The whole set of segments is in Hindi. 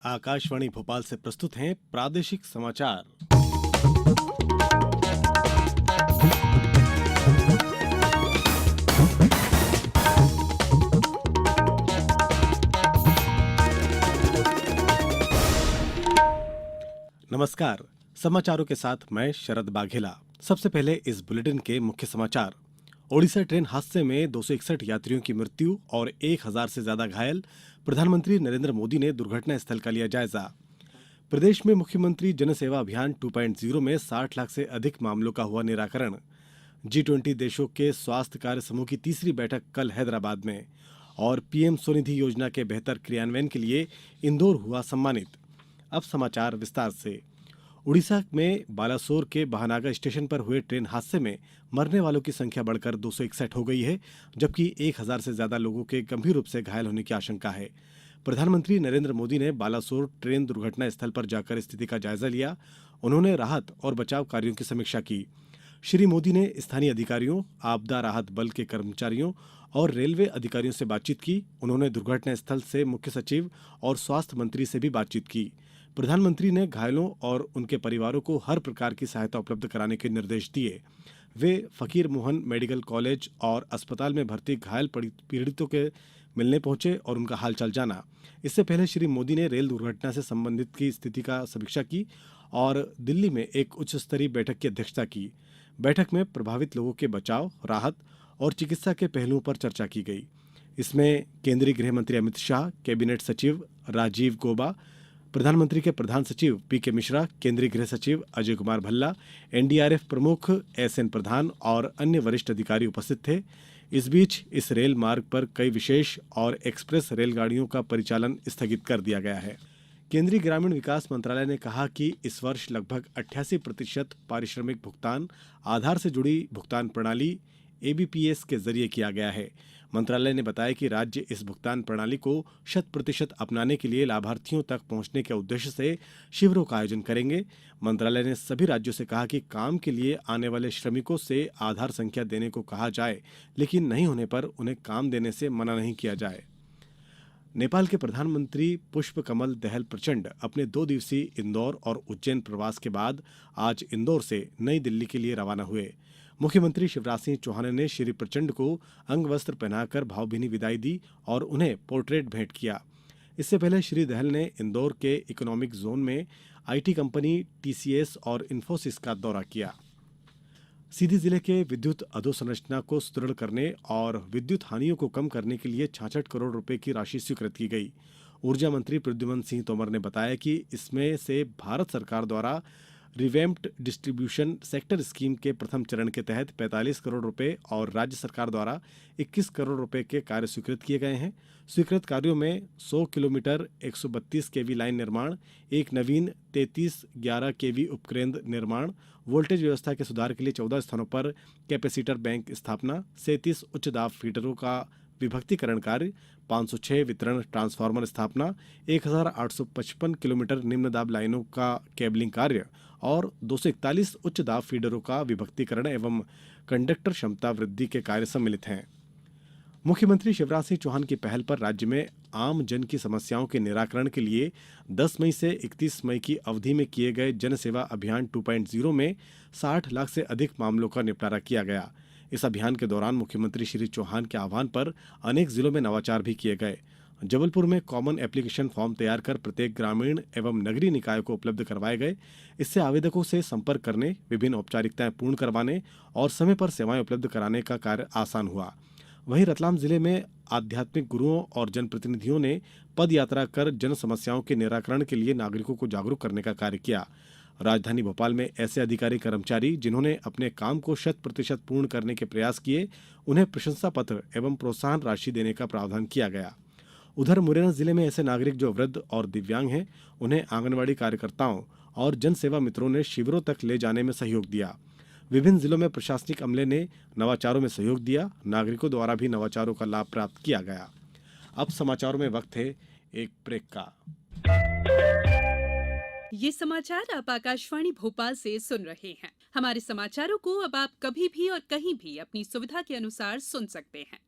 आकाशवाणी भोपाल से प्रस्तुत हैं प्रादेशिक समाचार। नमस्कार। समाचारों के साथ मैं शरद बाघेला। सबसे पहले इस बुलेटिन के मुख्य समाचार। ओडिशा ट्रेन हादसे में 261 यात्रियों की मृत्यु और 1000 से ज्यादा घायल। प्रधानमंत्री नरेंद्र मोदी ने दुर्घटना स्थल का लिया जायजा। प्रदेश में मुख्यमंत्री जनसेवा अभियान 2.0 में 60 लाख से अधिक मामलों का हुआ निराकरण। G20 देशों के स्वास्थ्य कार्य समूह की तीसरी बैठक कल हैदराबाद में। और पीएम स्वनिधि योजना के बेहतर क्रियान्वयन के लिए इंदौर हुआ सम्मानित। अब समाचार विस्तार से। उड़ीसा में बालासोर के बहानागा स्टेशन पर हुए ट्रेन हादसे में मरने वालों की संख्या बढ़कर 261 हो गई है, जबकि 1000 से ज्यादा लोगों के गंभीर रूप से घायल होने की आशंका है। प्रधानमंत्री नरेंद्र मोदी ने बालासोर ट्रेन दुर्घटना स्थल पर जाकर स्थिति का जायजा लिया। उन्होंने राहत और बचाव कार्यों की समीक्षा की। श्री मोदी ने स्थानीय अधिकारियों, आपदा राहत बल के कर्मचारियों और रेलवे अधिकारियों से बातचीत की। उन्होंने दुर्घटना स्थल से मुख्य सचिव और स्वास्थ्य मंत्री से भी बातचीत की। प्रधानमंत्री ने घायलों और उनके परिवारों को हर प्रकार की सहायता उपलब्ध कराने के निर्देश दिए। वे फकीर मोहन मेडिकल कॉलेज और अस्पताल में भर्ती घायल पीड़ितों के मिलने पहुंचे और उनका हालचाल जाना। इससे पहले श्री मोदी ने रेल दुर्घटना से संबंधित की स्थिति का समीक्षा की और दिल्ली में एक उच्च स्तरीय बैठक की अध्यक्षता की। बैठक में प्रभावित लोगों के बचाव, राहत और चिकित्सा के पहलुओं पर चर्चा की गई। इसमें केंद्रीय गृह मंत्री अमित शाह, कैबिनेट सचिव राजीव गौबा, प्रधानमंत्री के प्रधान सचिव पीके मिश्रा, केंद्रीय गृह सचिव अजय कुमार भल्ला, एनडीआरएफ प्रमुख एसएन प्रधान और अन्य वरिष्ठ अधिकारी उपस्थित थे। इस बीच इस रेल मार्ग पर कई विशेष और एक्सप्रेस रेलगाड़ियों का परिचालन स्थगित कर दिया गया है। केंद्रीय ग्रामीण विकास मंत्रालय ने कहा कि इस वर्ष लगभग 88% पारिश्रमिक भुगतान आधार से जुड़ी भुगतान प्रणाली एबीपीएस के जरिए किया गया है। मंत्रालय ने बताया कि राज्य इस भुगतान प्रणाली को 100% अपनाने के लिए लाभार्थियों तक पहुंचने के उद्देश्य से शिविरों का आयोजन करेंगे। मंत्रालय ने सभी राज्यों से कहा कि काम के लिए आने वाले श्रमिकों से आधार संख्या देने को कहा जाए, लेकिन नहीं होने पर उन्हें काम देने से मना नहीं किया जाए। नेपाल के प्रधानमंत्री पुष्प कमल दहल प्रचंड अपने 2 दिवसीय इंदौर और उज्जैन प्रवास के बाद आज इंदौर से नई दिल्ली के लिए रवाना हुए। मुख्यमंत्री शिवराज सिंह चौहान ने श्री प्रचंड को अंग वस्त्र पहनाकर भावभीनी विदाई दी और उन्हें पोर्ट्रेट भेंट किया। इससे पहले श्री दहल ने इंदौर के इकोनॉमिक जोन में आईटी कंपनी टीसीएस और इन्फोसिस का दौरा किया। सीधी जिले के विद्युत अधोसंरचना को सुदृढ़ करने और विद्युत हानियों को कम करने के लिए 66 करोड़ रुपए की राशि स्वीकृत की गई। ऊर्जा मंत्री प्रद्युम्न सिंह तोमर ने बताया कि इसमें से भारत सरकार द्वारा रिवैम्प्ड डिस्ट्रीब्यूशन सेक्टर स्कीम के प्रथम चरण के तहत 45 करोड़ रुपए और राज्य सरकार द्वारा 21 करोड़ रुपए के कार्य स्वीकृत किए गए हैं। स्वीकृत कार्यों में 100 किलोमीटर 132 केवी लाइन निर्माण, एक नवीन 3311 केवी उपकेंद्र निर्माण, वोल्टेज व्यवस्था के सुधार के लिए 14 स्थानों पर कैपेसिटर बैंक स्थापना, 37 उच्च दाब फीडरों का विभक्तिकरण कार्य, 506 वितरण ट्रांसफार्मर स्थापना, 1855 किलोमीटर निम्न दाब लाइनों का केबलिंग कार्य और 241 उच्च दाब फीडरों का विभक्तिकरण एवं कंडक्टर क्षमता वृद्धि के कार्य सम्मिलित हैं। मुख्यमंत्री शिवराज सिंह चौहान की पहल पर राज्य में आम जन की समस्याओं के निराकरण के लिए 10 मई से 31 मई की अवधि में किए गए जनसेवा अभियान 2.0 में 60 लाख से अधिक मामलों का निपटारा किया गया। इस अभियान के दौरान मुख्यमंत्री श्री चौहान के आह्वान पर अनेक जिलों में नवाचार भी किए गए। जबलपुर में कॉमन एप्लीकेशन फॉर्म तैयार कर प्रत्येक ग्रामीण एवं नगरीय निकाय को उपलब्ध करवाए गए। इससे आवेदकों से संपर्क करने, विभिन्न औपचारिकताएं पूर्ण करवाने और समय पर सेवाएं उपलब्ध कराने का कार्य आसान हुआ। वहीं रतलाम जिले में आध्यात्मिक गुरुओं और जनप्रतिनिधियों ने पद यात्रा कर जन समस्याओं के निराकरण के लिए नागरिकों को जागरूक करने का कार्य किया। राजधानी भोपाल में ऐसे अधिकारी कर्मचारी जिन्होंने अपने काम को 100% पूर्ण करने के प्रयास किए, उन्हें प्रशंसा पत्र एवं प्रोत्साहन राशि देने का प्रावधान किया गया। उधर मुरैना जिले में ऐसे नागरिक जो वृद्ध और दिव्यांग हैं, उन्हें आंगनबाड़ी कार्यकर्ताओं और जन सेवा मित्रों ने शिविरों तक ले जाने में सहयोग दिया। विभिन्न जिलों में प्रशासनिक अमले ने नवाचारों में सहयोग दिया। नागरिकों द्वारा भी नवाचारों का लाभ प्राप्त किया गया। अब समाचारों में वक्त है एक ब्रेक का। ये समाचार आप आकाशवाणी भोपाल से सुन रहे हैं। हमारे समाचारों को अब आप कभी भी और कहीं भी अपनी सुविधा के अनुसार सुन सकते हैं।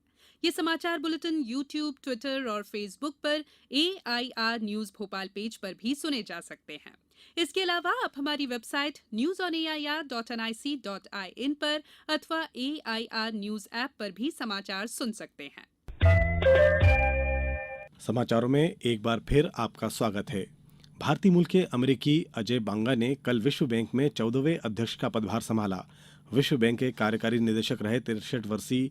ये समाचार बुलेटिन YouTube, ट्विटर और फेसबुक पर AIR न्यूज भोपाल पेज पर भी सुने जा सकते हैं। इसके अलावा आप हमारी वेबसाइट newsonair.nic.in पर अथवा AIR न्यूज ऐप पर भी समाचार सुन सकते हैं। समाचारों में एक बार फिर आपका स्वागत है। भारतीय मूल के अमेरिकी अजय बांगा ने कल विश्व बैंक में 14वें अध्यक्ष का पदभार संभाला। विश्व बैंक के कार्यकारी निदेशक रहे 63 वर्षीय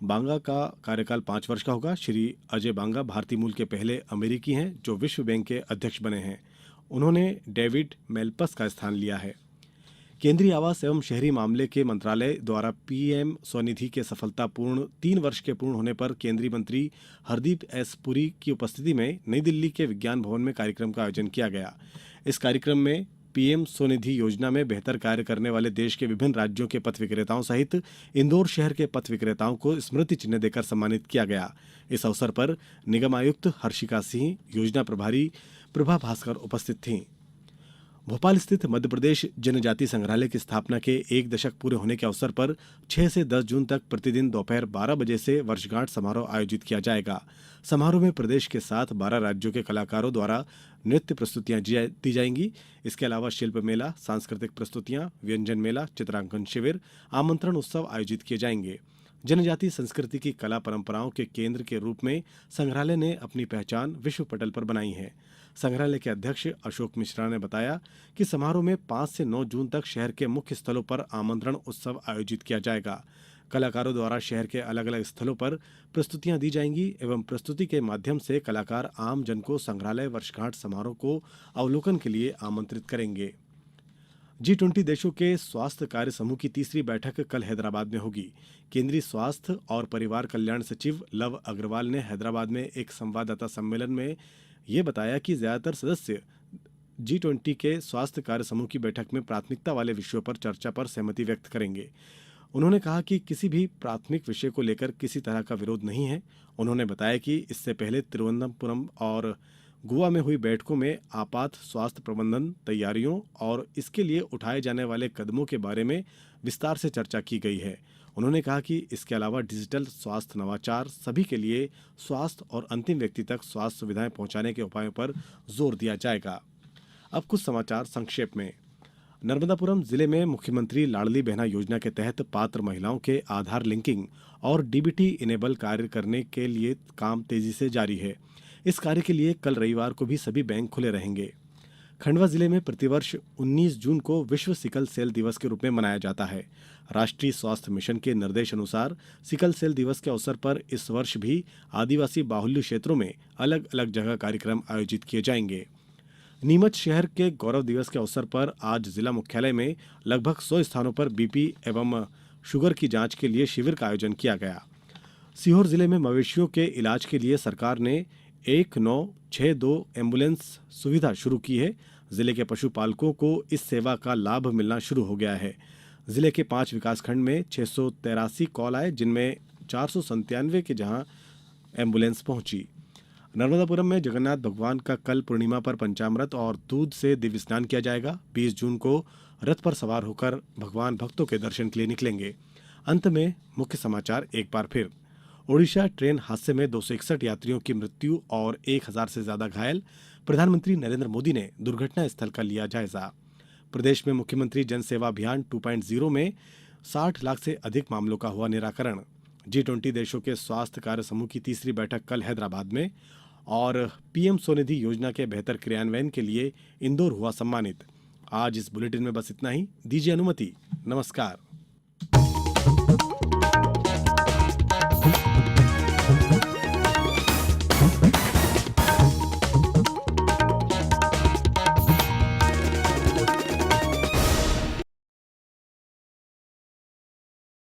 बांगा का कार्यकाल 5 वर्ष का होगा। श्री अजय बांगा भारतीय मूल के पहले अमेरिकी हैं जो विश्व बैंक के अध्यक्ष बने हैं। उन्होंने डेविड मेल्पस का स्थान लिया है। केंद्रीय आवास एवं शहरी मामले के मंत्रालय द्वारा पीएम स्वनिधि के सफलतापूर्ण 3 वर्ष के पूर्ण होने पर केंद्रीय मंत्री हरदीप एस पुरी की उपस्थिति में नई दिल्ली के विज्ञान भवन में कार्यक्रम का आयोजन किया गया। इस कार्यक्रम में पीएम स्वनिधि योजना में बेहतर कार्य करने वाले देश के विभिन्न राज्यों के पथ विक्रेताओं सहित इंदौर शहर के पथ विक्रेताओं को स्मृति चिन्ह देकर सम्मानित किया गया। इस अवसर पर निगम आयुक्त हर्षिका सिंह, योजना प्रभारी प्रभा भास्कर उपस्थित थीं। भोपाल स्थित मध्य प्रदेश जनजाति संग्रहालय की स्थापना के 1 दशक पूरे होने के अवसर पर 6 से 10 जून तक प्रतिदिन दोपहर 12 बजे से वर्षगांठ समारोह आयोजित किया जाएगा। समारोह में प्रदेश के साथ 12 राज्यों के कलाकारों द्वारा नृत्य प्रस्तुतियां दी जाएंगी। इसके अलावा शिल्प मेला, सांस्कृतिक प्रस्तुतियां, व्यंजन मेला, चित्रांकन शिविर, आमंत्रण उत्सव आयोजित किए जाएंगे। जनजातीय संस्कृति की कला परंपराओं के केंद्र के रूप में संग्रहालय ने अपनी पहचान विश्व पटल पर बनाई है। संग्रहालय के अध्यक्ष अशोक मिश्रा ने बताया कि समारोह में 5 से 9 जून तक शहर के मुख्य स्थलों पर आमंत्रण उत्सव आयोजित किया जाएगा। कलाकारों द्वारा शहर के अलग अलग स्थलों पर प्रस्तुतियां दी जाएंगी एवं प्रस्तुति के माध्यम से कलाकार आम जन को संग्रहालय वर्षगांठ समारोह को अवलोकन के लिए आमंत्रित करेंगे। G20 देशों के स्वास्थ्य कार्य समूह की तीसरी बैठक कल हैदराबाद में होगी। केंद्रीय स्वास्थ्य और परिवार कल्याण सचिव लव अग्रवाल ने हैदराबाद में एक संवाददाता सम्मेलन में ये बताया कि ज्यादातर सदस्य G20 के स्वास्थ्य कार्य समूह की बैठक में प्राथमिकता वाले विषयों पर चर्चा पर सहमति व्यक्त करेंगे। उन्होंने कहा कि किसी भी प्राथमिक विषय को लेकर किसी तरह का विरोध नहीं है। उन्होंने बताया कि इससे पहले तिरुवनंतपुरम और गोवा में हुई बैठकों में आपात स्वास्थ्य प्रबंधन तैयारियों और इसके लिए उठाए जाने वाले कदमों के बारे में विस्तार से चर्चा की गई है। उन्होंने कहा कि इसके अलावा डिजिटल स्वास्थ्य नवाचार, सभी के लिए स्वास्थ्य और अंतिम व्यक्ति तक स्वास्थ्य सुविधाएं पहुंचाने के उपायों पर जोर दिया जाएगा। अब कुछ समाचार संक्षेप में। नर्मदापुरम जिले में मुख्यमंत्री लाडली बहना योजना के तहत पात्र महिलाओं के आधार लिंकिंग और डीबीटी इनेबल कार्य करने के लिए काम तेजी से जारी है। इस कार्य के लिए कल रविवार को भी सभी बैंक खुले रहेंगे। खंडवा जिले में प्रतिवर्ष 19 जून को विश्व सिकल सेल दिवस के रूप में मनाया जाता है। राष्ट्रीय स्वास्थ्य मिशन के निर्देश अनुसार सिकल सेल दिवस के अवसर पर इस वर्ष भी आदिवासी बाहुल्य क्षेत्रों में अलग अलग जगह कार्यक्रम आयोजित किए जाएंगे। नीमच शहर के गौरव दिवस के अवसर पर आज जिला मुख्यालय में लगभग 100 स्थानों पर बीपी एवं शुगर की जांच के लिए शिविर का आयोजन किया गया। सीहोर जिले में मवेशियों के इलाज के लिए सरकार ने 1962 एम्बुलेंस सुविधा शुरू की है। जिले के पशुपालकों को इस सेवा का लाभ मिलना शुरू हो गया है। जिले के 5 विकासखंड में 683 कॉल आए, जिनमें 497 के जहां एम्बुलेंस पहुंची। नर्मदापुरम में जगन्नाथ भगवान का कल पूर्णिमा पर पंचामृत और दूध से दिव्य स्नान किया जाएगा। 20 जून को रथ पर सवार होकर भगवान भक्तों के दर्शन के लिए निकलेंगे। अंत में मुख्य समाचार एक बार फिर। ओडिशा ट्रेन हादसे में 261 यात्रियों की मृत्यु और 1000 से ज्यादा घायल। प्रधानमंत्री नरेंद्र मोदी ने दुर्घटना स्थल का लिया जायजा। प्रदेश में मुख्यमंत्री जन सेवा अभियान 2.0 में 60 लाख से अधिक मामलों का हुआ निराकरण। G20 देशों के स्वास्थ्य कार्य समूह की तीसरी बैठक कल हैदराबाद में। और पीएम स्वनिधि योजना के बेहतर क्रियान्वयन के लिए इंदौर हुआ सम्मानित। आज इस बुलेटिन में बस इतना ही। दीजिए अनुमति। नमस्कार।